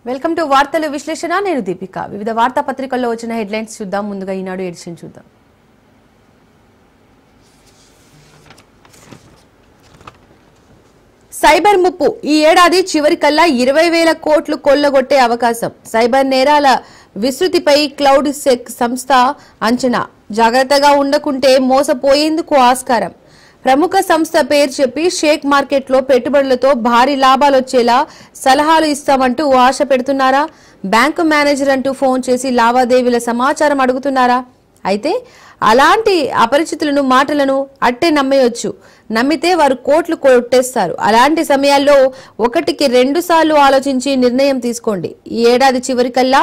Welcome to వార్తల విశ్లేషణ. నేను దీపిక. వివిధ వార్తాపత్రికల్లో వచ్చిన హెడ్లైన్స్ చూద్దాం. ముందుగా ఈనాడు ఎడిషన్ చూద్దాం. సైబర్ ముప్పు ఈ ఏడాది చివరికల్లా 20,000 కోట్లు కొల్లగొట్టే అవకాశం. సైబర్ నేరాల విస్తృతిపై క్లౌడ్ సెక్ సంస్థ అంచనా. జాగ్రత్తగా ఉండకుంటే మోసపోయేందుకు ఆస్కారం. ప్రముఖ సంస్థ పేరు చెప్పి షేక్ మార్కెట్లో పెట్టుబడులతో భారీ లాభాలు వచ్చేలా సలహాలు ఇస్తామంటూ ఆశ పెడుతున్నారా? బ్యాంకు మేనేజర్ అంటూ ఫోన్ చేసి లావాదేవీల సమాచారం అడుగుతున్నారా? అయితే అలాంటి అపరిచితులను మాటలను అట్టే నమ్మేయొచ్చు. నమ్మితే వారు కోట్లు కొట్టేస్తారు. అలాంటి సమయాల్లో 1కి 2 సార్లు ఆలోచించి నిర్ణయం తీసుకోండి. ఈ ఏడాది చివరికల్లా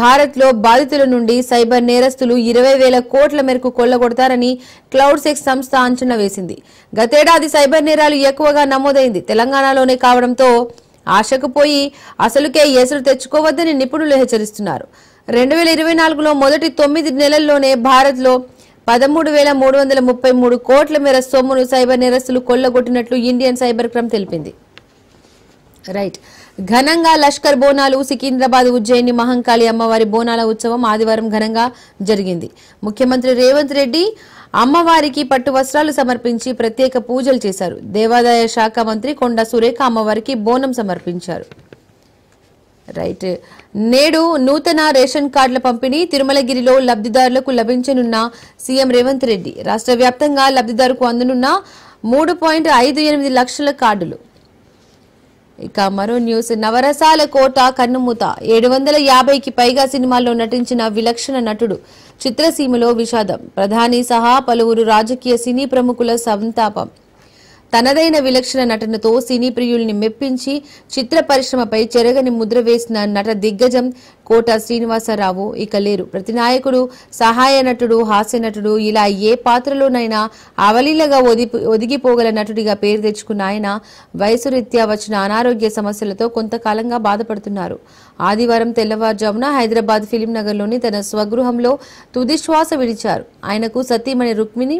భారత్లో బాధితుల నుండి సైబర్ నేరస్తులు 20,000 కోట్ల మేరకు కొల్లగొడతారని క్లౌడ్ సెక్ సంస్థ అంచనా వేసింది. గతేడాది సైబర్ నేరాలు ఎక్కువగా నమోదైంది తెలంగాణలోనే కావడంతో ఆశకు పోయి అసలుకే ఎసురు తెచ్చుకోవద్దని నిపుణులు హెచ్చరిస్తున్నారు. 2024లో మొదటి 9 నెలల్లోనే భారత్లో 13,333 కోట్ల మేర సొమ్మును సైబర్ నేరస్తులు కొల్లగొట్టినట్లు ఇండియన్ సైబర్ క్రైమ్ తెలిపింది. రైట్. ఘనంగా లష్కర్ బోనాలు. సికింద్రాబాద్ ఉజ్జయిని మహంకాళి అమ్మవారి బోనాల ఉత్సవం ఆదివారం ఘనంగా జరిగింది. ముఖ్యమంత్రి రేవంత్ రెడ్డి అమ్మవారికి పట్టు వస్త్రాలు సమర్పించి ప్రత్యేక పూజలు చేశారు. దేవాదాయ శాఖ మంత్రి కొండా సురేఖ అమ్మవారికి బోనం సమర్పించారు. రైట్. నేడు నూతన రేషన్ కార్డుల పంపిణీ. తిరుమలగిరిలో లబ్ధిదారులకు లభించనున్న సీఎం రేవంత్ రెడ్డి. రాష్ట్ర వ్యాప్తంగా లబ్ధిదారుకు అందనున్న 3.58 లక్షల కార్డులు. ఇక మరో న్యూస్. నవరసాల కోట కన్నుమూత. 750కి పైగా సినిమాల్లో నటించిన విలక్షణ నటుడు. చిత్రసీమలో విషాదం. ప్రధాని సహా పలువురు రాజకీయ సినీ ప్రముఖుల సంతాపం. తనదైన విలక్షణ నటనతో సినీ ప్రియుల్ని మెప్పించి చిత్ర పరిశ్రమపై చెరగని ముద్ర వేసిన నట దిగ్గజం కోట శ్రీనివాసరావు ఇక లేరు. ప్రతినాయకుడు, సహాయ నటుడు, హాస్య నటుడు ఇలా ఏ పాత్రలోనైనా అవలీలగా ఒదిగిపోగల నటుడిగా పేరు తెచ్చుకున్న ఆయన వయసు రీత్యా వచ్చిన అనారోగ్య సమస్యలతో కొంతకాలంగా బాధపడుతున్నారు. ఆదివారం తెల్లవారుజామున హైదరాబాద్ ఫిలిం నగర్లోని తన స్వగృహంలో తుదిశ్వాస విడిచారు. ఆయనకు సతీమణి రుక్మిణి,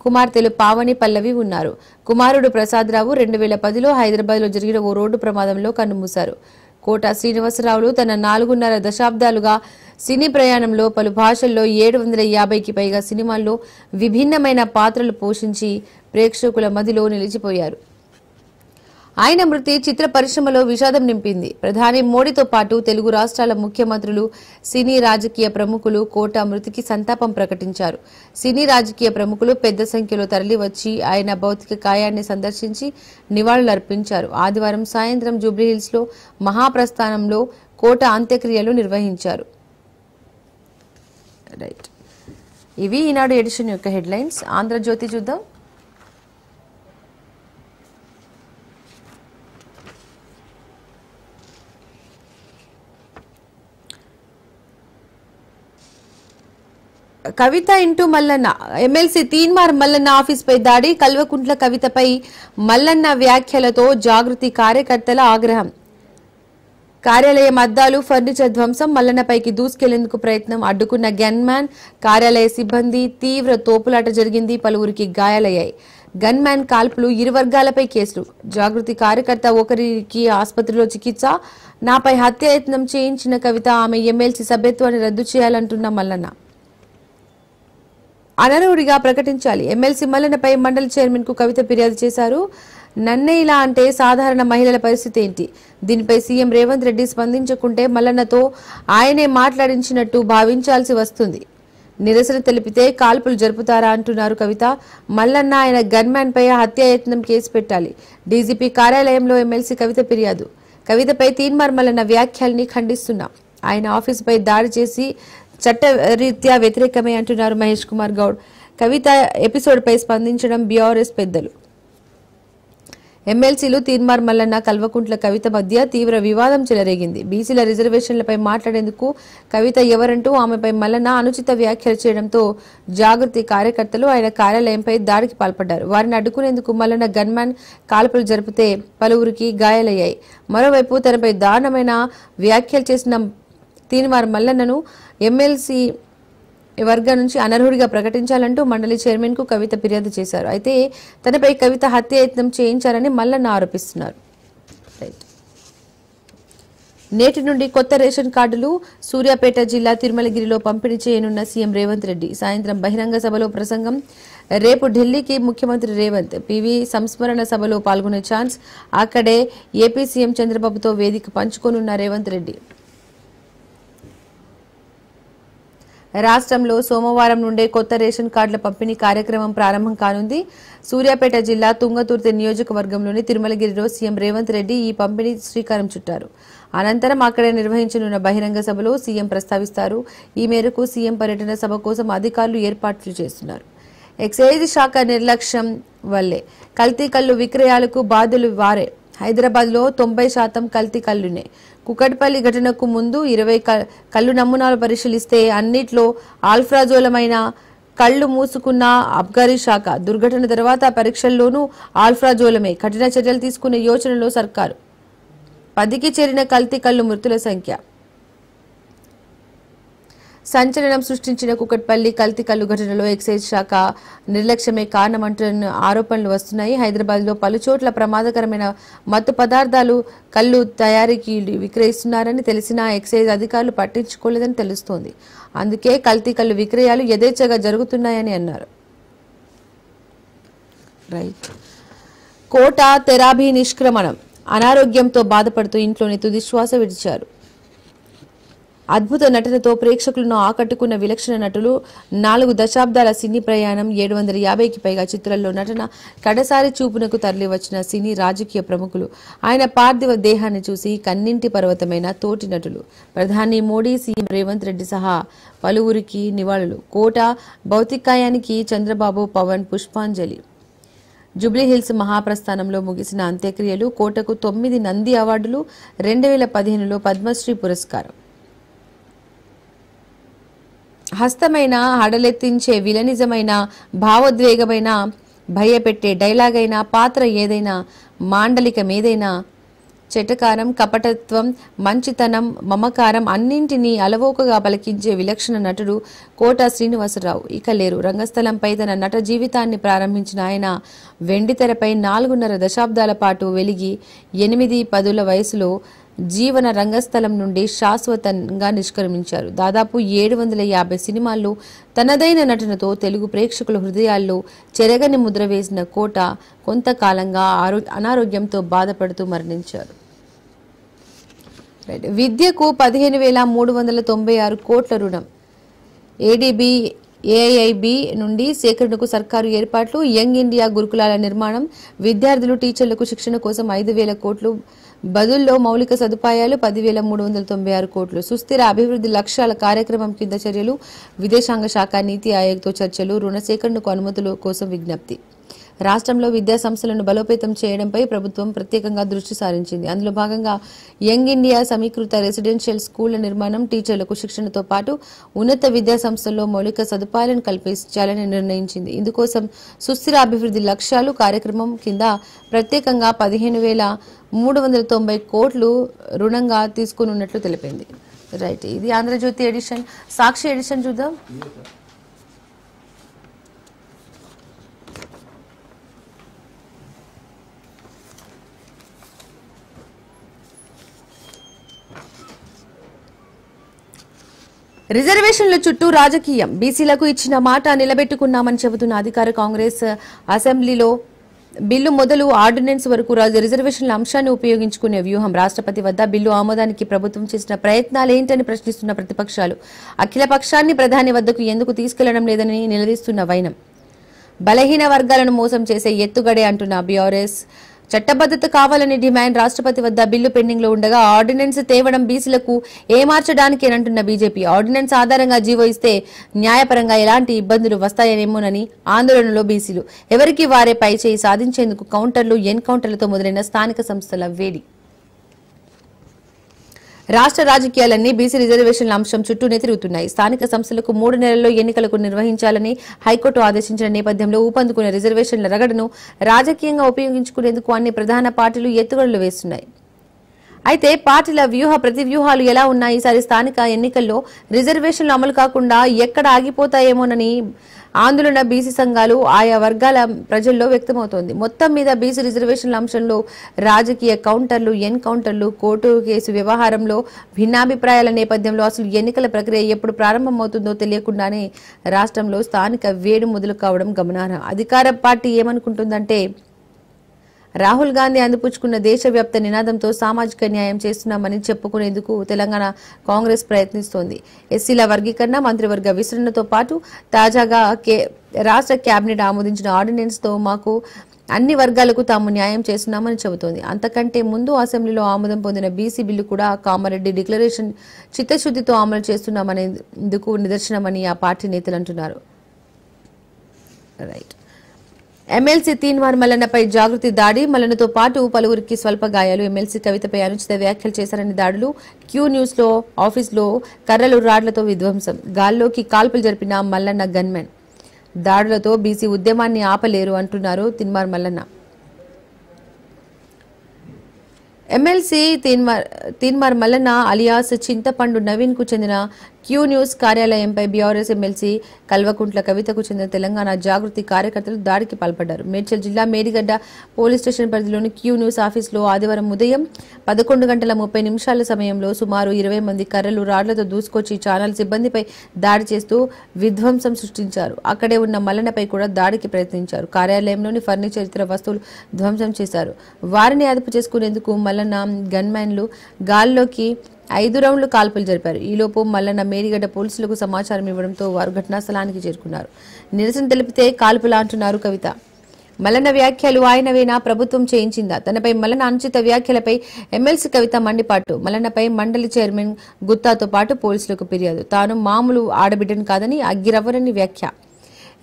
కుమార్తెలు పావని, పల్లవి ఉన్నారు. కుమారుడు ప్రసాదరావు 2010లో హైదరాబాద్ లో జరిగిన ఓ రోడ్డు ప్రమాదంలో కన్నుమూశారు. కోట శ్రీనివాసరావులు తన 4.5 దశాబ్దాలుగా సినీ ప్రయాణంలో పలు భాషల్లో 750కి పైగా సినిమాల్లో విభిన్నమైన పాత్రలు పోషించి ప్రేక్షకుల మదిలో నిలిచిపోయారు. ఆయన మృతి చిత్ర పరిశ్రమలో విషాదం నింపింది. ప్రధాని మోడీతో పాటు తెలుగు రాష్ట్రాల ముఖ్యమంత్రులు, సినీ రాజకీయ ప్రముఖులు కోట మృతికి సంతాపం ప్రకటించారు. సినీ రాజకీయ ప్రముఖులు పెద్ద సంఖ్యలో తరలివచ్చి ఆయన భౌతిక కాయాన్ని సందర్శించి నివాళులర్పించారు. ఆదివారం సాయంత్రం జూబ్లీహిల్స్ లో మహాప్రస్థానంలో కోట అంత్యక్రియలు నిర్వహించారు. రైట్. ఇవి ఈనాడు ఎడిషన్ యొక్క హెడ్లైన్స్. ఆంధ్రజ్యోతి చూద్దాం. కవిత ఇంటూ మల్లన్న. ఎమ్మెల్సీ తీన్మార్ మల్లన్న ఆఫీస్పై దాడి. కల్వకుంట్ల కవితపై మల్లన్న వ్యాఖ్యలతో జాగృతి కార్యకర్తల ఆగ్రహం. కార్యాలయం అద్దాలు, ఫర్నిచర్ ధ్వంసం. మల్లన్నపైకి దూసుకెళ్లేందుకు ప్రయత్నం. అడ్డుకున్న గన్మ్యాన్, కార్యాలయ సిబ్బంది. తీవ్ర తోపులాట జరిగింది. పలువురికి గాయాలయ్యాయి. గన్మ్యాన్ కాల్పులు. ఇరు వర్గాలపై కేసులు. జాగృతి కార్యకర్త ఒకరికి ఆసుపత్రిలో చికిత్స. నాపై హత్యాయత్నం చేయించిన కవిత, ఆమె ఎమ్మెల్సీ సభ్యత్వాన్ని రద్దు చేయాలంటున్న మల్లన్న. అనర్హుడిగా ప్రకటించాలి. ఎమ్మెల్సీ మల్లన్నపై మండలి చైర్మన్ కు కవిత ఫిర్యాదు చేశారు. నన్నే ఇలా అంటే సాధారణ మహిళల పరిస్థితి ఏంటి? దీనిపై సీఎం రేవంత్ రెడ్డి స్పందించకుంటే మల్లన్నతో ఆయనే మాట్లాడించినట్టు భావించాల్సి వస్తుంది. నిరసన తెలిపితే కాల్పులు జరుపుతారా అంటున్నారు కవిత. మల్లన్న, ఆయన గన్మ్యాన్ పై హత్యాయత్నం కేసు పెట్టాలి. డీజీపీ కార్యాలయంలో ఎమ్మెల్సీ కవిత ఫిర్యాదు. కవితపై తీన్మార్ మల్లన్న వ్యాఖ్యల్ని ఖండిస్తున్నాం. ఆయన ఆఫీసుపై దాడి చేసి చట్టరీత్యా వ్యతిరేకమే అంటున్నారు మహేష్ కుమార్ గౌడ్. కవిత ఎపిసోడ్పై స్పందించడం బీఆర్ఎస్ పెద్దలు. ఎమ్మెల్సీలు తీన్మార్ మల్లన్న, కల్వకుంట్ల కవిత మధ్య తీవ్ర వివాదం చెలరేగింది. బీసీల రిజర్వేషన్లపై మాట్లాడేందుకు కవిత ఎవరంటూ ఆమెపై మల్లన్న అనుచిత వ్యాఖ్యలు చేయడంతో జాగృతి కార్యకర్తలు ఆయన కార్యాలయంపై దాడికి పాల్పడ్డారు. వారిని అడ్డుకునేందుకు మల్లన్న గన్మ్యాన్ కాల్పులు జరిపితే పలువురికి గాయాలయ్యాయి. మరోవైపు తనపై దారుణమైన వ్యాఖ్యలు చేసిన తీన్మార్ మల్లన్నను ఎమ్మెల్సీ వర్గం నుంచి అనర్హుడిగా ప్రకటించాలంటూ మండలి చైర్మన్ కు కవిత ఫిర్యాదు చేశారు. అయితే తనపై కవిత హత్యాయత్నం చేయించారని మల్లన్న ఆరోపిస్తున్నారు. నేటి నుండి కొత్త రేషన్ కార్డులు సూర్యాపేట జిల్లా తిరుమలగిరిలో పంపిణీ చేయనున్న సీఎం రేవంత్ రెడ్డి. సాయంత్రం బహిరంగ సభలో ప్రసంగం. రేపు ఢిల్లీకి ముఖ్యమంత్రి రేవంత్. పివి సంస్మరణ సభలో పాల్గొనే ఛాన్స్. అక్కడే ఏపీ సీఎం చంద్రబాబుతో వేదిక పంచుకోనున్న రేవంత్ రెడ్డి. రాష్ట్రంలో సోమవారం నుండే కొత్త రేషన్ కార్డుల పంపిణీ కార్యక్రమం ప్రారంభం కానుంది. సూర్యాపేట జిల్లా తుంగతుర్తి నియోజకవర్గంలోని తిరుమలగిరిలో సీఎం రేవంత్ రెడ్డి ఈ పంపిణీ శ్రీకారం చుట్టారు. అనంతరం అక్కడే నిర్వహించనున్న బహిరంగ సభలో సీఎం ప్రస్తావిస్తారు. ఈ మేరకు సీఎం పర్యటన సభ కోసం అధికారులు ఏర్పాట్లు చేస్తున్నారు. ఎక్సైజ్ శాఖ నిర్లక్ష్యం వల్లే కల్తీ కల్లు విక్రయాలకు బాధ్యులు వారే. హైదరాబాద్లో 90% కల్తీ కల్లునే. కుకట్పల్లి ఘటనకు ముందు 20 కల్లు నమూనాలు పరిశీలిస్తే అన్నిట్లో ఆల్ఫ్రాజోలమైన కళ్లు మూసుకున్న అబ్కారీ శాఖ. దుర్ఘటన తర్వాత పరీక్షల్లోనూ ఆల్ఫ్రాజోలమే. కఠిన చర్యలు తీసుకునే యోచనలో సర్కారు. 10కి చేరిన కల్తీ కల్లు మృతుల సంఖ్య. సంచలనం సృష్టించిన కుకట్పల్లి కల్తీ కల్లు ఘటనలో ఎక్సైజ్ శాఖ నిర్లక్ష్యమే కారణమంటున్న ఆరోపణలు వస్తున్నాయి. హైదరాబాద్లో పలుచోట్ల ప్రమాదకరమైన మత్తు పదార్థాలు కల్లు తయారీకి విక్రయిస్తున్నారని తెలిసినా ఎక్సైజ్ అధికారులు పట్టించుకోలేదని తెలుస్తోంది. అందుకే కల్తీ కల్లు విక్రయాలు యథేచ్ఛగా జరుగుతున్నాయని అన్నారు. రైట్. కోట తెరాబీ నిష్క్రమణం. అనారోగ్యంతో బాధపడుతూ ఇంట్లోనే తుదిశ్వాస విడిచారు. అద్భుత నటనతో ప్రేక్షకులను ఆకట్టుకున్న విలక్షణ నటులు. 4 దశాబ్దాల సినీ ప్రయాణం, 750కి పైగా చిత్రాల్లో నటన, కడసారి చూపునకు తరలివచ్చిన సినీ రాజకీయ ప్రముఖులు. ఆయన పార్థివ దేహాన్ని చూసి కన్నింటి పర్వతమైన తోటి నటులు. ప్రధాని మోడీ, సీఎం రేవంత్ రెడ్డి సహా పలువురికి నివాళులు. కోట భౌతికాయానికి చంద్రబాబు, పవన్ పుష్పాంజలి. జూబ్లీహిల్స్ మహాప్రస్థానంలో ముగిసిన అంత్యక్రియలు. కోటకు 9 నంది అవార్డులు, 2015లో పద్మశ్రీ పురస్కారం. హస్తమైన, హడలెత్తించే విలనిజమైన, భావోద్వేగమైన, భయపెట్టే డైలాగ్ అయినా, పాత్ర ఏదైనా, మాండలికమేదైనా, చెటకారం, కపటత్వం, మంచితనం, మమకారం అన్నింటినీ అలవోకగా పలికించే విలక్షణ నటుడు కోట శ్రీనివాసరావు ఇక లేరు. రంగస్థలంపై తన నట జీవితాన్ని ప్రారంభించిన ఆయన వెండితెరపై 4.5 దశాబ్దాల పాటు వెలిగి 8-10 వయసులో జీవన రంగస్థలం నుండి శాశ్వతంగా నిష్క్రమించారు. దాదాపు 750 సినిమాల్లో తనదైన నటనతో తెలుగు ప్రేక్షకుల హృదయాల్లో చెరగని ముద్ర వేసిన కోట కొంతకాలంగా అనారోగ్యంతో బాధపడుతూ మరణించారు. విద్యకు 15,396 కోట్ల రుణం. ఏడీబీ, ఏఐఐబి నుండి సేకరణకు సర్కారు ఏర్పాట్లు. యంగ్ ఇండియా గురుకులాల నిర్మాణం. విద్యార్థులు, టీచర్లకు శిక్షణ కోసం 5,000 కోట్లు. బదుల్లో మౌలిక సదుపాయాలు 10,396 కోట్లు. సుస్థిర అభివృద్ధి లక్ష్యాల కార్యక్రమం కింద చర్యలు. విదేశాంగ శాఖ, నీతి ఆయోగ్తో చర్చలు. రుణ సేకరణకు అనుమతుల కోసం విజ్ఞప్తి. రాష్ట్రంలో విద్యా సంస్థలను బలోపేతం చేయడంపై ప్రభుత్వం ప్రత్యేకంగా దృష్టి సారించింది. అందులో భాగంగా యంగ్ ఇండియా సమీకృత రెసిడెన్షియల్ స్కూళ్ల నిర్మాణం, టీచర్లకు శిక్షణతో పాటు ఉన్నత విద్యా సంస్థల్లో మౌలిక సదుపాయాలను కల్పించాలని నిర్ణయించింది. ఇందుకోసం సుస్థిర అభివృద్ధి లక్ష్యాలు కార్యక్రమం కింద ప్రత్యేకంగా 15,390 కోట్లు రుణంగా తీసుకున్నట్లు తెలిపింది. రైట్. ఇది ఆంధ్రజ్యోతి ఎడిషన్. సాక్షి ఎడిషన్ చూద్దాం. రిజర్వేషన్ల చుట్టూ రాజకీయం. బీసీలకు ఇచ్చిన మాట నిలబెట్టుకున్నామని చెబుతున్న అధికార కాంగ్రెస్ అసెంబ్లీలో బిల్లు మొదలు ఆర్డినెన్స్ వరకు రిజర్వేషన్ల అంశాన్ని ఉపయోగించుకునే వ్యూహం. రాష్ట్రపతి వద్ద బిల్లు ఆమోదానికి ప్రభుత్వం చేసిన ప్రయత్నాలేంటని ప్రశ్నిస్తున్న ప్రతిపక్షాలు. అఖిల పక్షాన్ని ప్రధాని వద్దకు ఎందుకు తీసుకెళ్లడం లేదని నిలదీస్తున్న వైనం. బలహీన వర్గాలను మోసం చేసే ఎత్తుగడే అంటున్న బీఆర్ఎస్. చట్టబద్ధత కావాలని డిమాండ్. రాష్ట్రపతి వద్ద బిల్లు పెండింగ్ లో ఉండగా ఆర్డినెన్స్ తేవడం బీసీలకు ఏమార్చడానికేనంటున్న బీజేపీ. ఆర్డినెన్స్ ఆధారంగా జీవో ఇస్తే న్యాయపరంగా ఎలాంటి ఇబ్బందులు వస్తాయనేమోనని ఆందోళనలో బీసీలు. ఎవరికి వారే పైచేయి సాధించేందుకు కౌంటర్లు, ఎన్కౌంటర్లతో మొదలైన స్థానిక సంస్థల వేడి. రాష్ట్ర రాజకీయాలన్నీ బీసీ రిజర్వేషన్ల అంశం చుట్టూనే తిరుగుతున్నాయి. స్థానిక సంస్థలకు 3 నెలల్లో ఎన్నికలకు నిర్వహించాలని హైకోర్టు ఆదేశించిన నేపథ్యంలో ఊపందుకున్న రిజర్వేషన్ల రగడను రాజకీయంగా ఉపయోగించుకునేందుకు అన్ని ప్రధాన పార్టీలు ఎత్తుగడలు వేస్తున్నాయి. అయితే పార్టీల ప్రతివ్యూహాలు ఎలా ఉన్నాయి? ఈసారి స్థానిక ఎన్నికల్లో రిజర్వేషన్లు అమలు కాకుండా ఎక్కడ ఆగిపోతాయేమోనని ఆందోళన బీసీ సంఘాలు ఆయా వర్గాల ప్రజల్లో వ్యక్తమవుతోంది. మొత్తం మీద బీసీ రిజర్వేషన్ల అంశంలో రాజకీయ కౌంటర్లు, ఎన్కౌంటర్లు, కోర్టు కేసు వ్యవహారంలో భిన్నాభిప్రాయాల నేపథ్యంలో అసలు ఎన్నికల ప్రక్రియ ఎప్పుడు ప్రారంభమవుతుందో తెలియకుండానే రాష్ట్రంలో స్థానిక వేడి మొదలు కావడం గమనార్హం. అధికార పార్టీ ఏమనుకుంటుందంటే రాహుల్ గాంధీ అందిపుచ్చుకున్న దేశవ్యాప్త నినాదంతో సామాజిక న్యాయం చేస్తున్నామని చెప్పుకునేందుకు తెలంగాణ కాంగ్రెస్ ప్రయత్నిస్తోంది. ఎస్సీల వర్గీకరణ, మంత్రివర్గ విస్తరణతో పాటు తాజాగా రాష్ట్ర కేబినెట్ ఆమోదించిన ఆర్డినెన్స్ తో మాకు అన్ని వర్గాలకు తాము న్యాయం చేస్తున్నామని చెబుతోంది. అంతకంటే ముందు అసెంబ్లీలో ఆమోదం పొందిన బీసీ బిల్లు కూడా కామారెడ్డి డిక్లరేషన్ చిత్తశుద్ధితో అమలు చేస్తున్నామనేందుకు నిదర్శనమని ఆ పార్టీ నేతలు అంటున్నారు. రైట్. ఎమ్మెల్సీ తీన్మార్ మల్లన్నపై జాగృతి దాడి, మల్లన్నతో పాటు పలువురికి స్వల్ప గాయాలు. ఎమ్మెల్సీ కవితపై అనుచిత వ్యాఖ్యలు చేశారని దాడులు. క్యూ న్యూస్ లో ఆఫీసులో కర్రలు, రాడ్లతో విధ్వంసం. గాల్లోకి కాల్పులు జరిపిన మల్లన్న గన్మెన్. దాడులతో బీసీ ఉద్యమాన్ని ఆపలేరు అంటున్నారు తీన్మార్ మల్లన్న. ఎమ్మెల్సీ తీన్మార్ మల్లన్న అలియాస్ చింతపండు నవీన్ కు చెందిన క్యూ న్యూస్ కార్యాలయంపై బీఆర్ఎస్ ఎమ్మెల్సీ కల్వకుంట్ల కవితకు చెందిన తెలంగాణ జాగృతి కార్యకర్తలు దాడికి పాల్పడ్డారు. మేడ్చల్ జిల్లా మేడిగడ్డ పోలీస్ స్టేషన్ పరిధిలోని క్యూ న్యూస్ ఆఫీసులో ఆదివారం ఉదయం 11:30 సమయంలో సుమారు 20 మంది కర్రలు, రాడ్లతో దూసుకొచ్చి ఛానల్ సిబ్బందిపై దాడి చేస్తూ విధ్వంసం సృష్టించారు. అక్కడే ఉన్న మల్లన్నపై కూడా దాడికి ప్రయత్నించారు. కార్యాలయంలోని ఫర్నిచర్, ఇతర వస్తువులు ధ్వంసం చేశారు. వారిని అదుపు చేసుకునేందుకు మల్లన్న గన్మెన్లు గాల్లోకి 5 రౌండ్లు కాల్పులు జరిపారు. ఈలోపు మల్లన్న మేడిగడ్డ పోలీసులకు సమాచారం ఇవ్వడంతో వారు ఘటనా స్థలానికి చేరుకున్నారు. నిరసన తెలిపితే కాల్పులా అంటున్నారు కవిత. మల్లన్న వ్యాఖ్యలు ఆయనవేనా, ప్రభుత్వం చేయించిందా? తనపై మల్లన్న అనుచిత వ్యాఖ్యలపై ఎమ్మెల్సీ కవిత మండిపాటు. మల్లన్నపై మండలి చైర్మన్ గుత్తాతో పాటు పోలీసులకు ఫిర్యాదు. తాను మామూలు ఆడబిడ్డను కాదని అగ్గిరవ్వరని వ్యాఖ్య.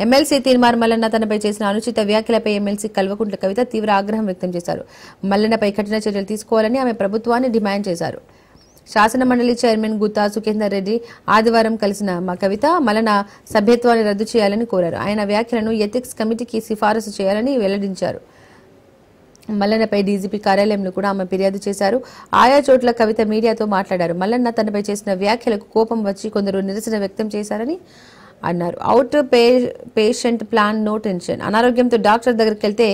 ఎమ్మెల్సీ తీన్మార్ మల్లన్న తనపై చేసిన అనుచిత వ్యాఖ్యలపై ఎమ్మెల్సీ కల్వకుంట్ల కవిత తీవ్ర ఆగ్రహం వ్యక్తం చేశారు. మల్లన్నపై కఠిన చర్యలు తీసుకోవాలని ఆమె ప్రభుత్వాన్ని డిమాండ్ చేశారు. శాసన మండలి చైర్మన్ గుత్తా సుఖేందర్ రెడ్డి ఆదివారం కలిసిన కవిత మల్లన్న సభ్యత్వాన్ని రద్దు చేయాలని కోరారు. ఆయన వ్యాఖ్యలను ఎథిక్స్ కమిటీకి సిఫారసు చేయాలని వెల్లడించారు. మల్లన్నపై డీజీపీ కార్యాలయంలో కూడా ఆమె ఫిర్యాదు చేశారు. ఆయా చోట్ల కవిత మీడియాతో మాట్లాడారు. మల్లన్న తనపై చేసిన వ్యాఖ్యలకు కోపం వచ్చి కొందరు నిరసన వ్యక్తం చేశారని అన్నారు. Out patient plan, no tension. అనారోగ్యంతో డాక్టర్ దగ్గరికి వెళ్తే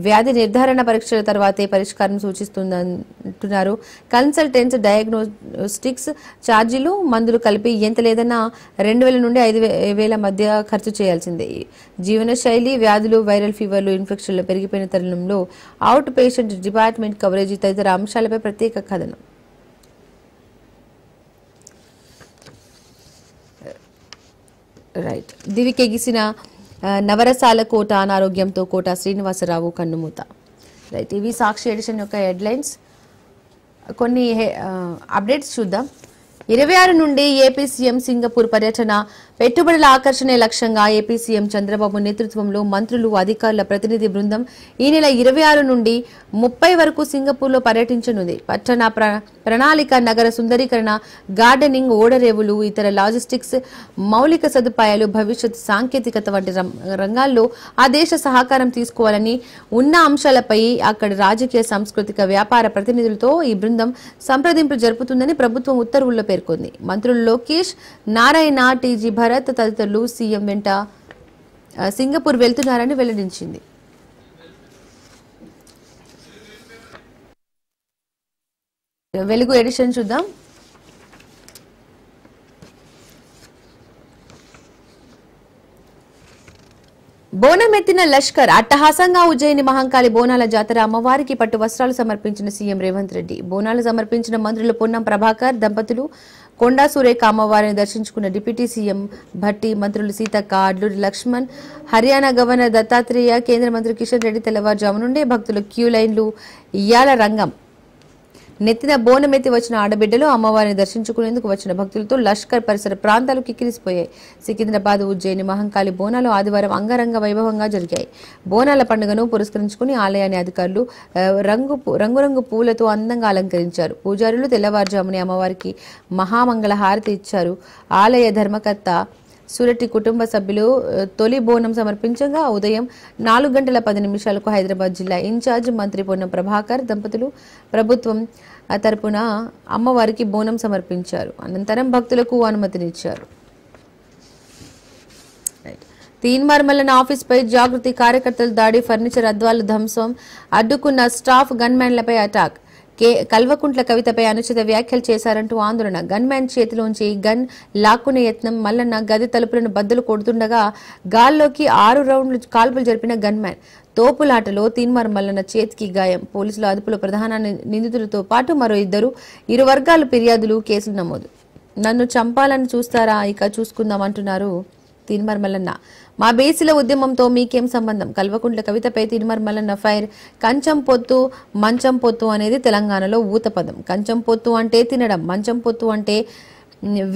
వ్యాధి నిర్ధారణ పరీక్షల తర్వాతే పరిష్కారం సూచిస్తుందంటున్నారు. కన్సల్టెంట్స్, డయాగ్నోస్టిక్స్ ఛార్జీలు, మందులు కలిపి ఎంత లేదన్నా 2,000 నుండి 5,000 మధ్య ఖర్చు చేయాల్సిందే. జీవనశైలి వ్యాధులు, వైరల్ ఫీవర్లు, ఇన్ఫెక్షన్లు పెరిగిపోయిన తరుణంలో అవుట్ పేషెంట్ డిపార్ట్మెంట్ కవరేజీ తదితర అంశాలపై ప్రత్యేక కథనం. రైట్. దివికెగిసిన నవరసాల కోట, అనారోగ్యంతో కోట శ్రీనివాసరావు కన్నుమూత. రైట్. ఇవి సాక్షి ఎడిషన్ యొక్క హెడ్లైన్స్. కొన్ని అప్డేట్స్ చూద్దాం. 26 నుండి ఏపీ సీఎం సింగపూర్ పర్యటన. పెట్టుబడుల ఆకర్షణే లక్ష్యంగా ఏపీ సీఎం చంద్రబాబు నేతృత్వంలో మంత్రులు, అధికారుల ప్రతినిధి బృందం ఈ నెల 26 నుండి 30 వరకు సింగపూర్లో పర్యటించనుంది. పట్టణ ప్రణాళిక, నగర సుందరీకరణ, గార్డెనింగ్, ఓడరేవులు, ఇతర లాజిస్టిక్స్, మౌలిక సదుపాయాలు, భవిష్యత్ సాంకేతికత వంటి రంగాల్లో ఆ దేశ సహకారం తీసుకోవాలని ఉన్న అంశాలపై అక్కడి రాజకీయ, సాంస్కృతిక, వ్యాపార ప్రతినిధులతో ఈ బృందం సంప్రదింపులు జరుపుతుందని ప్రభుత్వం ఉత్తర్వుల్లో పేర్కొంది. మంత్రులు లోకేష్, నారాయణ, టీజీ భరత్ తదితరులు సీఎం వెంట సింగపూర్ వెళ్తున్నారని వెల్లడించింది. వెలుగు ఎడిషన్ చూద్దాం. బోనమెత్తిన లష్కర్. అట్టహాసంగా ఉజ్జయిని మహంకాళి బోనాల జాతర. అమ్మవారికి పట్టు వస్త్రాలు సమర్పించిన సీఎం రేవంత్ రెడ్డి. బోనాలు సమర్పించిన మంత్రులు పొన్నం ప్రభాకర్ దంపతులు, కొండా సురేఖ అమ్మవారిని దర్శించుకున్న డిప్యూటీ సీఎం భట్టి, మంత్రులు సీతక్క, అడ్లూరి లక్ష్మణ్, హర్యానా గవర్నర్ దత్తాత్రేయ, కేంద్ర మంత్రి కిషన్ రెడ్డి. తెల్లవారుజాము నుండే భక్తులు క్యూ లైన్లు. ఇయ్యాల రంగం. నెత్తిన బోనమెత్తి వచ్చిన ఆడబిడ్డలు అమ్మవారిని దర్శించుకునేందుకు వచ్చిన భక్తులతో లష్కర్ పరిసర ప్రాంతాలు కిక్కిరిసిపోయాయి. సికింద్రాబాద్, ఉజ్జయిని మహంకాళి బోనాలు ఆదివారం అంగరంగ వైభవంగా జరిగాయి. బోనాల పండుగను పురస్కరించుకుని ఆలయాన్ని అధికారులు రంగురంగు పూలతో అందంగా అలంకరించారు. పూజారులు తెల్లవారుజామునే అమ్మవారికి మహామంగళ హారతి ఇచ్చారు. ఆలయ ధర్మకర్త సురటి కుటుంబ సభ్యులు తొలి బోనం సమర్పించగా ఉదయం 4:10 హైదరాబాద్ జిల్లా ఇన్ఛార్జ్ మంత్రి పొన్నం ప్రభాకర్ దంపతులు ప్రభుత్వం తరపున అమ్మవారికి బోనం సమర్పించారు. అనంతరం భక్తులకు అనుమతినిచ్చారు. తీన్మార్ మల్లన్న ఆఫీస్పై జాగృతి కార్యకర్తల దాడి, ఫర్నిచర్ అద్వాలు ధ్వంసం, అడ్డుకున్న స్టాఫ్ గన్మ్యాన్లపై అటాక్. కల్వకుంట్ల కవితపై అనుచిత వ్యాఖ్యలు చేశారంటూ ఆందోళన. గన్మ్యాన్ చేతిలోంచి గన్ లాక్కునే యత్నం. మల్లన్న గది తలుపులను బద్దలు కొడుతుండగా గాల్లోకి 6 రౌండ్లు కాల్పులు జరిపిన గన్మ్యాన్. తోపులాటలో తీన్మార్ మల్లన్న చేతికి గాయం. పోలీసుల అదుపులో ప్రధాన నిందితులతో పాటు మరో 2. ఇరు వర్గాలు ఫిర్యాదులు, కేసులు నమోదు. నన్ను చంపాలని చూస్తారా, ఇక చూసుకుందామంటున్నారు తీన్మార్ మల్లన్న. మా బీసీల ఉద్యమంతో మీకేం సంబంధం? కల్వకుంట్ల కవితపై తీన్మార్ మల్లన్న ఫైర్. కంచం పొత్తు, మంచం పొత్తు అనేది తెలంగాణలో ఊతపదం. కంచం పొత్తు అంటే తినడం, మంచం పొత్తు అంటే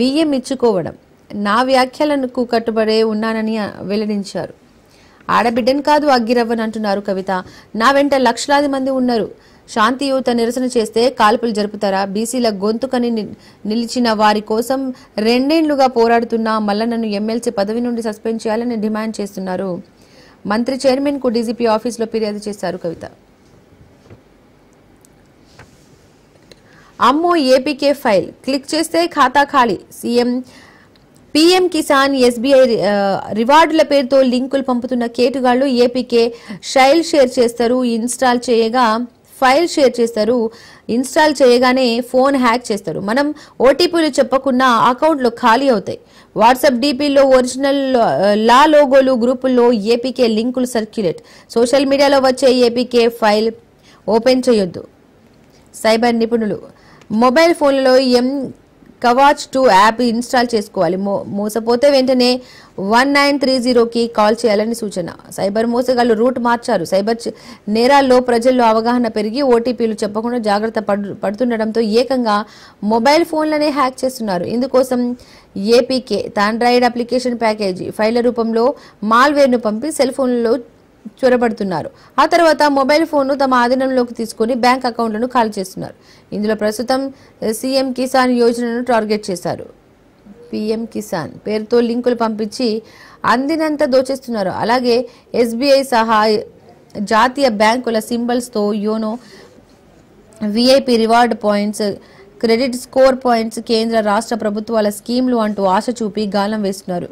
వియ్యం ఇచ్చుకోవడం. నా వ్యాఖ్యలకు కట్టుబడే ఉన్నానని వెల్లడించారు. ఆడబిడ్డను కాదు అగ్గిరవ్వని అంటున్నారు కవిత. నా వెంట లక్షలాది మంది ఉన్నారు. శాంతియుత నిరసన చేస్తే కాల్పులు జరుపుతారా? బీసీల గొంతుకని నిలిచిన వారి కోసం 2 ఏళ్లుగా పోరాడుతున్న మల్లన్నను ఎమ్మెల్సీ పదవి నుండి సస్పెండ్ చేయాలని డిమాండ్ చేస్తున్నారు. మంత్రి చైర్మన్ కు డీజీపీ ఆఫీసులో ఫిర్యాదు చేశారు కవిత. అమ్మో ఏపీకే ఫైల్ క్లిక్ చేస్తే ఖాతా ఖాళీ. పీఎం కిసాన్, ఎస్బీఐ రివార్డుల పేరుతో లింకులు పంపుతున్న కేటుగాళ్లు ఏపీకే ఫైల్ షేర్ చేస్తారు. ఇన్స్టాల్ చేయగానే ఫోన్ హ్యాక్ చేస్తారు. మనం ఓటీపీలు చెప్పకుండా అకౌంట్లు ఖాళీ అవుతాయి. వాట్సాప్ డీపీలో ఒరిజినల్ లా లోగోలు, గ్రూపుల్లో ఏపీకే లింకులు సర్క్యులేట్. సోషల్ మీడియాలో వచ్చే ఏపీకే ఫైల్ ఓపెన్ చేయొద్దు. సైబర్ నిపుణులు మొబైల్ ఫోన్లలో కవాచ్ 2 యాప్ ఇన్స్టాల్ చేసుకోవాలి. మోసపోతే వెంటనే 1930కి కాల్ చేయాలని సూచన. సైబర్ మోసగాళ్లు రూట్ మార్చారు. సైబర్ నేరాల్లో ప్రజల్లో అవగాహన పెరిగి ఓటీపీలు చెప్పకుండా జాగ్రత్త పడుతుండటంతో ఏకంగా మొబైల్ ఫోన్లనే హ్యాక్ చేస్తున్నారు. ఇందుకోసం ఏపీకే ఆండ్రాయిడ్ అప్లికేషన్ ప్యాకేజీ ఫైళ్ల రూపంలో మాల్వేర్ను పంపి సెల్ ఫోన్లలో చొరబడుతున్నారు. ఆ తర్వాత మొబైల్ ఫోన్ను తమ ఆధీనంలోకి తీసుకుని బ్యాంక్ అకౌంట్లను ఖాళీ చేస్తున్నారు. ఇందులో ప్రస్తుతం సీఎం కిసాన్ యోజనను టార్గెట్ చేశారు. పీఎం కిసాన్ పేరుతో లింకులు పంపించి అందినంత దోచేస్తున్నారు. అలాగే ఎస్బీఐ సహా జాతీయ బ్యాంకుల సింబల్స్తో YONO, VIP reward points, credit score points, కేంద్ర రాష్ట్ర ప్రభుత్వాల స్కీమ్లు అంటూ ఆశ చూపి గాలం వేస్తున్నారు.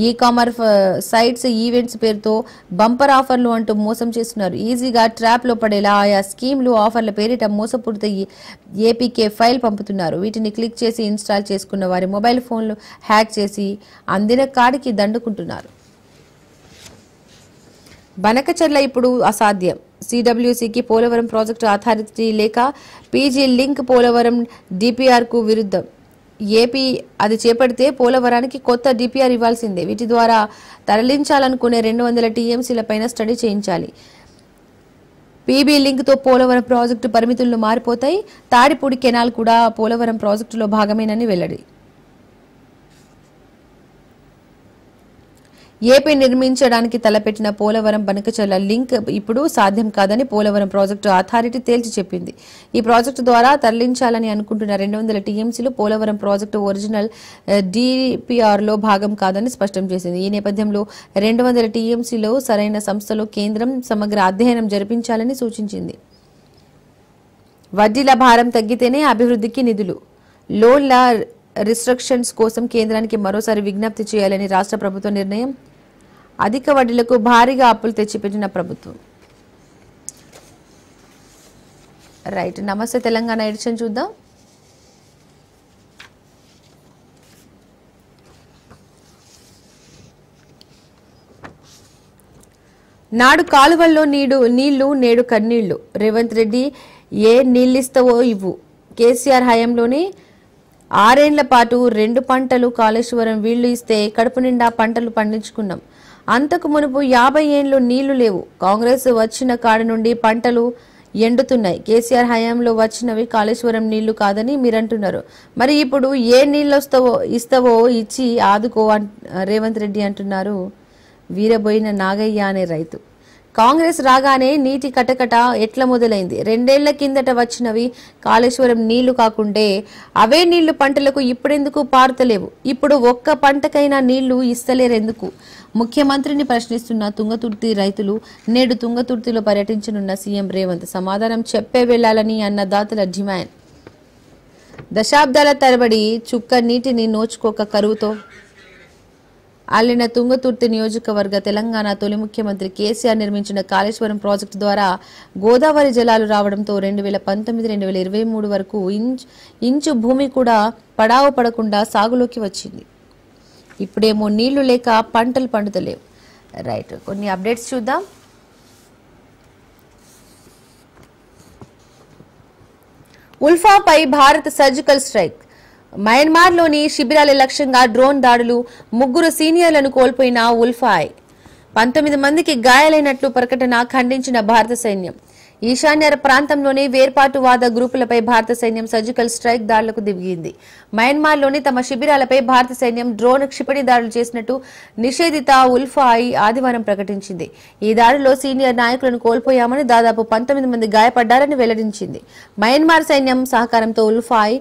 ఈ కామర్స్ సైట్స్ ఈవెంట్స్ పేరుతో బంపర్ ఆఫర్లు అంటూ మోసం చేస్తున్నారు. ఈజీగా ట్రాప్ లో పడేలా ఆయా స్కీమ్లు, ఆఫర్ల పేరిట మోసపూరిత ఏపీకే ఫైల్ పంపుతున్నారు. వీటిని క్లిక్ చేసి ఇన్స్టాల్ చేసుకున్న వారి మొబైల్ ఫోన్లు హ్యాక్ చేసి అందిన కాడికి దండుకుంటున్నారు. బనకచెర్ల ఇప్పుడు అసాధ్యం. సిడబ్ల్యూసీకి పోలవరం ప్రాజెక్టు అథారిటీ లేక పీజీ లింక్ పోలవరం డిపిఆర్ కు విరుద్ధం. ఏపీ అది చేపడితే పోలవరానికి కొత్త డిపిఆర్ ఇవ్వాల్సిందే. వీటి ద్వారా తరలించాలనుకునే 200 టీఎంసీలపైన స్టడీ చేయించాలి. పీబీ లింక్తో పోలవరం ప్రాజెక్టు పరిమితులను మారిపోతాయి. తాడిపూడి కెనాల్ కూడా పోలవరం ప్రాజెక్టులో భాగమేనని వెల్లడి. ఏపీ నిర్మించడానికి తలపెట్టిన పోలవరం బనకచెర్ల లింక్ ఇప్పుడు సాధ్యం కాదని పోలవరం ప్రాజెక్టు అథారిటీ తేల్చి చెప్పింది. ఈ ప్రాజెక్టు ద్వారా తరలించాలని అనుకుంటున్న 200 టీఎంసీలు పోలవరం ప్రాజెక్టు ఒరిజినల్ డిపిఆర్లో భాగం కాదని స్పష్టం చేసింది. ఈ నేపథ్యంలో 200 టీఎంసీలో సరైన సంస్థలో కేంద్రం సమగ్ర అధ్యయనం జరిపించాలని సూచించింది. వడ్డీల భారం తగ్గితేనే అభివృద్ధికి నిధులు. లోన్ల రిస్ట్రిక్షన్స్ కోసం కేంద్రానికి మరోసారి విజ్ఞప్తి చేయాలని రాష్ట్ర ప్రభుత్వ నిర్ణయం. అధిక వడ్డీలకు భారీగా అప్పులు తెచ్చిపెట్టిన ప్రభుత్వం. రైట్, నమస్తే తెలంగాణ ఎడిషన్ చూద్దాం. నాడు కాలువల్లో నీళ్లు నేడు కన్నీళ్లు. రేవంత్ రెడ్డి ఏ నీళ్ళిస్తావో ఇవ్వు. కేసీఆర్ హయాంలోనే 6 ఏళ్ల పాటు 2 పంటలు కాళేశ్వరం వీళ్లు ఇస్తే కడుపు నిండా పంటలు పండించుకున్నాం. అంతకు మునుపు 50 ఏళ్లు నీళ్లు లేవు. కాంగ్రెస్ వచ్చిన కాడి నుండి పంటలు ఎండుతున్నాయి. కేసీఆర్ హయాంలో వచ్చినవి కాళేశ్వరం నీళ్లు కాదని మీరంటున్నారు. మరి ఇప్పుడు ఏ నీళ్లు ఇస్తావో ఇచ్చి ఆదుకో రేవంత్ రెడ్డి అంటున్నారు వీరబోయిన నాగయ్య అనే రైతు. కాంగ్రెస్ రాగానే నీటి కటకట ఎట్లా మొదలైంది? 2 ఏళ్ల కిందట వచ్చినవి కాళేశ్వరం నీళ్లు కాకుంటే అవే నీళ్లు పంటలకు ఇప్పుడెందుకు పారుతలేవు? ఇప్పుడు ఒక్క పంటకైనా నీళ్లు ఇస్తలేరెందుకు? ముఖ్యమంత్రిని ప్రశ్నిస్తున్న తుంగతుర్తి రైతులు. నేడు తుంగతుర్తిలో పర్యటించనున్న సీఎం రేవంత్ సమాధానం చెప్పే వెళ్లాలని అన్నదాతల డిమాండ్. దశాబ్దాల తరబడి చుక్క నీటిని నోచుకోక కరువుతో అల్లిన తుంగతుర్తి నియోజకవర్గ తెలంగాణ తొలి ముఖ్యమంత్రి కేసీఆర్ నిర్మించిన కాళేశ్వరం ప్రాజెక్టు ద్వారా గోదావరి జలాలు రావడంతో 2019-2023 వరకు ఇంచు భూమి కూడా పడావు పడకుండా సాగులోకి వచ్చింది. ఇప్పుడేమో నీళ్లు లేక పంటలు పండుతలేవు. రైట్, కొన్ని అప్డేట్స్ చూద్దాం. ఉల్ఫాపై భారత్ సర్జికల్ స్ట్రైక్. మయన్మార్లోని శిబిరాల లక్ష్యంగా డ్రోన్ దాడులు, 3 సీనియర్లను కోల్పోయిన ఉల్ఫాయ్. 19 మందికి గాయాలైనట్లు ప్రకటన ఖండించిన భారత సైన్యం. ఈశాన్య ప్రాంతంలోని వేర్పాటువాద గ్రూపులపై భారత సైన్యం సర్జికల్ స్ట్రైక్ దాడులకు దిగింది. మయన్మార్లోని తమ శిబిరాలపై భారత సైన్యం డ్రోన్ క్షిపణి దాడులు చేసినట్టు నిషేధిత ఉల్ఫాయ్ ఆదివారం ప్రకటించింది. ఈ దాడిలో సీనియర్ నాయకులను కోల్పోయామని, దాదాపు 19 మంది గాయపడ్డారని వెల్లడించింది. మయన్మార్ సైన్యం సహకారంతో ఉల్ఫాయ్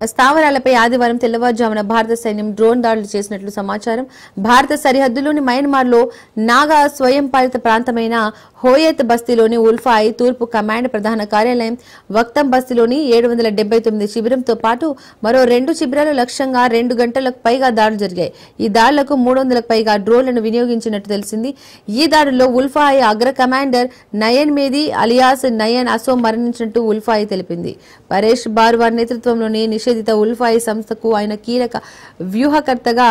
స్థావరాలపై ఆదివారం తెల్లవారుజామున భారత సైన్యం డ్రోన్ దాడులు చేసినట్లు సమాచారం. భారత సరిహద్దులోని మయన్మార్లో నాగా స్వయం పాలిత ప్రాంతమైన హోయత్ బస్తీలోని ఉల్ఫాయ్ తూర్పు కమాండ్ ప్రధాన కార్యాలయం, వక్తం బస్తీలోని 779 శిబిరంతో పాటు మరో 2 శిబిరాలు లక్ష్యంగా 2 గంటలకు పైగా దాడులు జరిగాయి. ఈ దాడులకు 300లకు పైగా డ్రోన్లను వినియోగించినట్టు తెలిసింది. ఈ దాడుల్లో ఉల్ఫాయ్ అగ్ర కమాండర్ నయన్ మేది అలియాస్ నయన్ అసోం మరణించినట్టు ఉల్ఫాయ్ తెలిపింది. పరేష్ బార్వార్ నేతృత్వంలోని నిషేధిత ఉల్ఫాయ్ సంస్థకు ఆయన కీలక వ్యూహకర్తగా,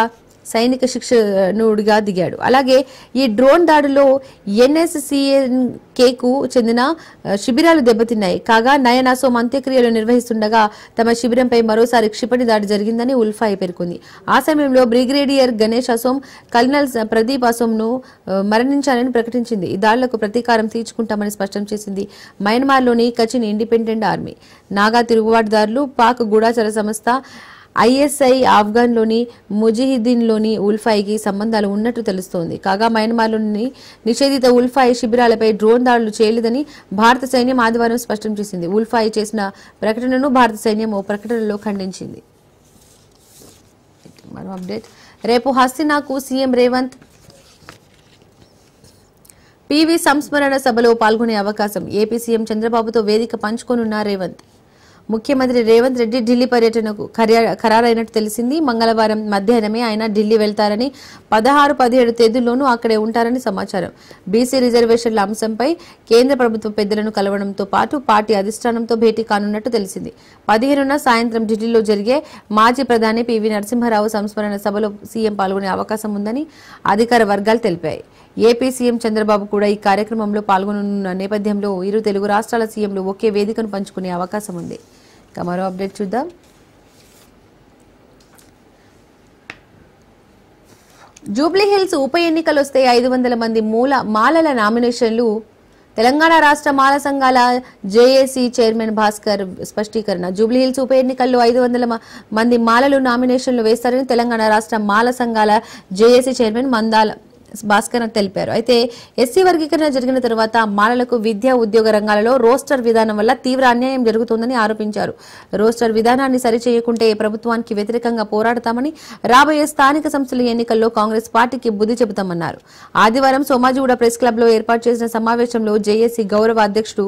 సైనిక శిక్షణుడిగా దిగాడు. అలాగే ఈ డ్రోన్ దాడిలో NSCNKకు చెందిన శిబిరాలు దెబ్బతిన్నాయి. కాగా నయన్ అసోం అంత్యక్రియలు నిర్వహిస్తుండగా తమ శిబిరంపై మరోసారి క్షిపణి దాడి జరిగిందని ఉల్ఫాయ్ పేర్కొంది. ఆ సమయంలో బ్రిగేడియర్ గణేష్ అసోం, కల్నల్ ప్రదీప్ అసోంను మరణించాలని ప్రకటించింది. ఈ దాడులకు ప్రతీకారం తీర్చుకుంటామని స్పష్టం చేసింది. మయన్మార్లోని కచిన్ ఇండిపెండెంట్ ఆర్మీ, నాగా తిరుగుబాటుదారులు, పాక్ గూఢాచర సంస్థ ISI, ఆఫ్ఘన్లోని ముజిహిద్దీన్లోని ఉల్ఫాయ్కి సంబంధాలు ఉన్నట్టు తెలుస్తోంది. కాగా మయన్మార్లోని నిషేధిత ఉల్ఫాయ్ శిబిరాలపై డ్రోన్ దాడులు చేయలేదని భారత సైన్యం ఆదివారం స్పష్టం చేసింది. ఉల్ఫాయ్ చేసిన ప్రకటనను భారత సైన్యం ఓ ప్రకటనలో ఖండించింది. మరో అప్డేట్. రేపు హస్తినాకు సీఎం రేవంత్ PV సంస్మరణ సభలో పాల్గొనే అవకాశం. ఏపీ సీఎం చంద్రబాబుతో వేదిక పంచుకోనున్న రేవంత్. ముఖ్యమంత్రి రేవంత్ రెడ్డి ఢిల్లీ పర్యటనకు ఖరారైనట్టు తెలిసింది. మంగళవారం మధ్యాహ్నమే ఆయన ఢిల్లీ వెళ్తారని, 16, 17 తేదీల్లోనూ అక్కడే ఉంటారని సమాచారం. బీసీ రిజర్వేషన్ల అంశంపై కేంద్ర ప్రభుత్వ పెద్దలను కలవడంతో పాటు పార్టీ అధిష్టానంతో భేటీ కానున్నట్టు తెలిసింది. 15న సాయంత్రం ఢిల్లీలో జరిగే మాజీ ప్రధాని PV నరసింహారావు సంస్మరణ సభలో సీఎం పాల్గొనే అవకాశం ఉందని అధికార వర్గాలు తెలిపాయి. ఏపీ సీఎం చంద్రబాబు కూడా ఈ కార్యక్రమంలో పాల్గొనున్న నేపథ్యంలో ఇరు తెలుగు రాష్ట్రాల సీఎంలు ఒకే వేదికను పంచుకునే అవకాశం ఉంది. ఇక మరో అప్డేట్ చూద్దాం. జూబ్లీహిల్స్ ఉప ఎన్నికలు వస్తే 500 మంది మాలల నామినేషన్లు. తెలంగాణ రాష్ట్ర మాల సంఘాల జేఏసీ చైర్మన్ భాస్కర్ స్పష్టీకరణ. జూబ్లీహిల్స్ ఉప ఎన్నికల్లో 500 మంది మాలలు నామినేషన్లు వేస్తారని తెలంగాణ రాష్ట్ర మాల సంఘాల జేఏసీ చైర్మన్ మందాల భాస్కర్ తెలిపారు. అయితే ఎస్సీ వర్గీకరణ జరిగిన తర్వాత మాలలకు విద్యా, ఉద్యోగ రంగాలలో రోస్టర్ విధానం వల్ల తీవ్ర అన్యాయం జరుగుతోందని ఆరోపించారు. రోస్టర్ విధానాన్ని సరిచేయకుంటే ప్రభుత్వానికి వ్యతిరేకంగా పోరాడతామని, రాబోయే స్థానిక సంస్థల ఎన్నికల్లో కాంగ్రెస్ పార్టీకి బుద్ధి చెబుతామన్నారు. ఆదివారం సోమాజిగూడ ప్రెస్ క్లబ్ లో ఏర్పాటు చేసిన సమావేశంలో జేఏసీ గౌరవ అధ్యక్షుడు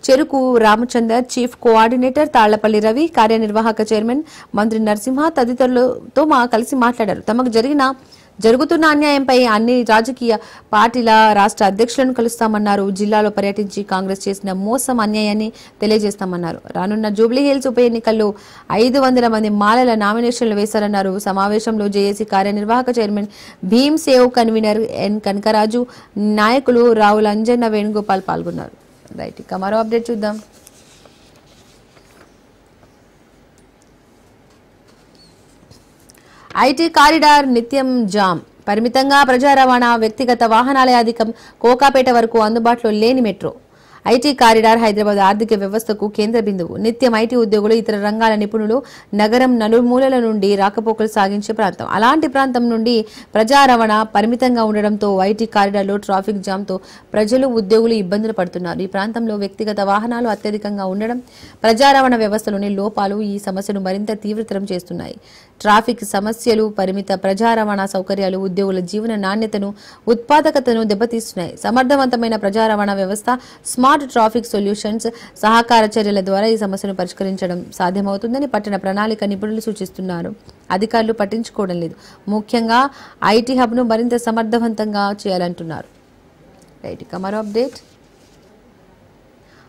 చెరుకు రామచందర్, చీఫ్ కోఆర్డినేటర్ తాళ్లపల్లి రవి, కార్యనిర్వాహక చైర్మన్ మంత్రి నరసింహ తదితరులతో కలిసి మాట్లాడారు. తమకు జరుగుతున్న అన్యాయంపై అన్ని రాజకీయ పార్టీల రాష్ట్ర అధ్యక్షులను కలుస్తామన్నారు. జిల్లాలో పర్యటించి కాంగ్రెస్ చేసిన మోసం, అన్యాయాన్ని తెలియజేస్తామన్నారు. రానున్న జూబ్లీహిల్స్ ఉప ఎన్నికల్లో 500 మంది మాలల నామినేషన్లు వేశారన్నారు. సమావేశంలో జేఏసీ కార్యనిర్వాహక చైర్మన్ భీమ్ సేవ్, కన్వీనర్ ఎన్ కనకరాజు, నాయకులు రావుల అంజన్న, వేణుగోపాల్ పాల్గొన్నారు. రైట్, ఇక మరో అప్డేట్ చూద్దాం. ఐటీ కారిడార్ నిత్యం జామ్. పరిమితంగా ప్రజా రవాణా, వ్యక్తిగత వాహనాలే అధికం. కోకాపేట వరకు అందుబాటులో లేని మెట్రో. ఐటీ కారిడార్ హైదరాబాద్ ఆర్థిక వ్యవస్థకు కేంద్ర బిందువు. నిత్యం ఐటీ ఉద్యోగులు, ఇతర రంగాల నిపుణులు నగరం నలుమూలల నుండి రాకపోకలు సాగించే ప్రాంతం. అలాంటి ప్రాంతం నుండి ప్రజా రవాణా పరిమితంగా ఉండడంతో ఐటీ కారిడార్లో ట్రాఫిక్ జామ్తో ప్రజలు, ఉద్యోగులు ఇబ్బందులు పడుతున్నారు. ఈ ప్రాంతంలో వ్యక్తిగత వాహనాలు అత్యధికంగా ఉండడం, ప్రజా రవాణా వ్యవస్థలోని లోపాలు ఈ సమస్యను మరింత తీవ్రతరం చేస్తున్నాయి. ట్రాఫిక్ సమస్యలు, పరిమిత ప్రజా రవాణా సౌకర్యాలు ఉద్యోగుల జీవన నాణ్యతను, ఉత్పాదకతను దెబ్బతీస్తున్నాయి. సమర్థవంతమైన ప్రజా రవాణా వ్యవస్థ, స్మార్ట్ స్మార్ట్ ట్రాఫిక్ సొల్యూషన్స్ సహకార చర్యల ద్వారా ఈ సమస్యను పరిష్కరించడం సాధ్యమవుతుందని పట్టణ ప్రణాళిక నిపుణులు సూచిస్తున్నారు. అధికారులు పట్టించుకోవడం లేదు. ముఖ్యంగా ఐటీ హబ్ను మరింత సమర్థవంతంగా చేయాలంటున్నారు. రైట్, ఇక మరో అప్డేట్.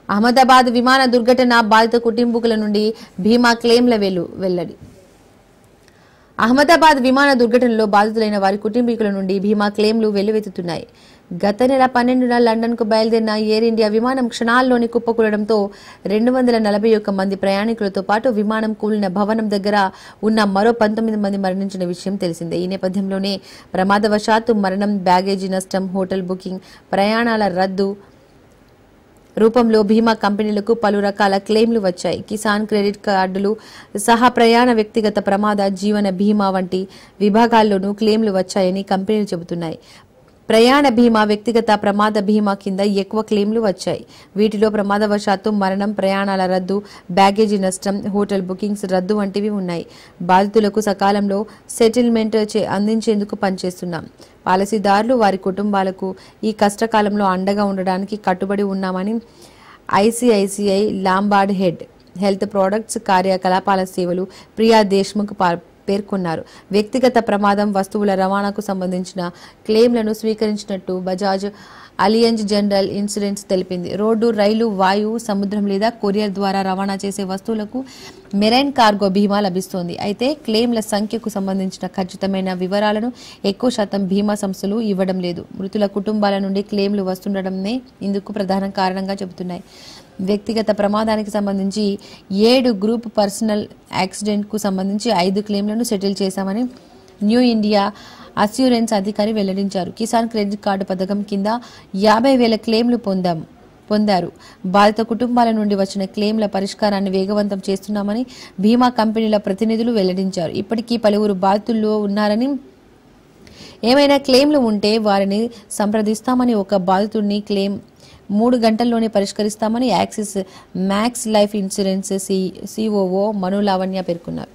అహ్మదాబాద్ విమాన దుర్ఘటన బాధిత కుటుంబీకుల నుండి బీమా క్లెయిమ్ల వెల్లడి. అహ్మదాబాద్ విమాన దుర్ఘటనలో బాధితులైన వారి కుటుంబీకుల నుండి బీమా క్లెయిమ్లు వెల్లువెత్తుతున్నాయి. గత నెల 12న లండన్కు బయలుదేరిన ఎయిర్ ఇండియా విమానం క్షణాల్లోని కుప్పకూలడంతో 241 మంది ప్రయాణికులతో పాటు విమానం కూలిన భవనం దగ్గర ఉన్న మరో 19 మంది మరణించిన విషయం తెలిసిందే. ఈ నేపథ్యంలోనే ప్రమాదవశాత్తు మరణం, బ్యాగేజీ నష్టం, హోటల్ బుకింగ్, ప్రయాణాల రద్దు రూపంలో బీమా కంపెనీలకు పలు రకాల క్లెయిమ్లు వచ్చాయి. కిసాన్ క్రెడిట్ కార్డులు సహా ప్రయాణ, వ్యక్తిగత ప్రమాద, జీవన బీమా వంటి విభాగాల్లోనూ క్లెయిమ్లు వచ్చాయని కంపెనీలు చెబుతున్నాయి. ప్రయాణ బీమా, వ్యక్తిగత ప్రమాద బీమా కింద ఎక్కువ క్లెయిమ్లు వచ్చాయి. వీటిలో ప్రమాదవశాత్తు మరణం, ప్రయాణాల రద్దు, బ్యాగేజీ నష్టం, హోటల్ బుకింగ్స్ రద్దు వంటివి ఉన్నాయి. బాధితులకు సకాలంలో సెటిల్మెంట్ అందించేందుకు పనిచేస్తున్నాం. పాలసీదారులు, వారి కుటుంబాలకు ఈ కష్టకాలంలో అండగా ఉండడానికి కట్టుబడి ఉన్నామని ICICI Lombard head health products కార్యకలాపాల సేవలు ప్రియా దేశ్ముఖ్ పేర్కొన్నారు. వ్యక్తిగత ప్రమాదం, వస్తువుల రవాణాకు సంబంధించిన క్లెయిమ్లను స్వీకరించినట్టు బజాజ్ అలియంజ్ జనరల్ ఇన్సూరెన్స్ తెలిపింది. రోడ్డు, రైలు, వాయు, సముద్రం లేదా కొరియర్ ద్వారా రవాణా చేసే వస్తువులకు మెరైన్ కార్గో బీమా లభిస్తోంది. అయితే క్లెయిమ్ల సంఖ్యకు సంబంధించిన ఖచ్చితమైన వివరాలను ఎక్కువ శాతం బీమా సంస్థలు ఇవ్వడం లేదు. మృతుల కుటుంబాల నుండి క్లెయిమ్లు వస్తుండటమే ఇందుకు ప్రధాన కారణంగా చెబుతున్నాయి. వ్యక్తిగత ప్రమాదానికి సంబంధించి 7, గ్రూప్ పర్సనల్ యాక్సిడెంట్కు సంబంధించి 5 క్లెయిమ్లను సెటిల్ చేశామని న్యూ ఇండియా అస్యూరెన్స్ అధికారి వెల్లడించారు. కిసాన్ క్రెడిట్ కార్డు పథకం కింద 50,000 క్లెయిమ్లు పొందారు. బాధిత కుటుంబాల నుండి వచ్చిన క్లెయిమ్ల పరిష్కారాన్ని వేగవంతం చేస్తున్నామని బీమా కంపెనీల ప్రతినిధులు వెల్లడించారు. ఇప్పటికీ పలువురు బాధితుల్లో ఉన్నారని, ఏమైనా క్లెయిమ్లు ఉంటే వారిని సంప్రదిస్తామని, ఒక బాధితుడిని క్లెయిమ్ 3 గంటల్లోనే పరిష్కరిస్తామని Axis Max Life Insurance COO Manu Lavanya పేర్కొన్నారు.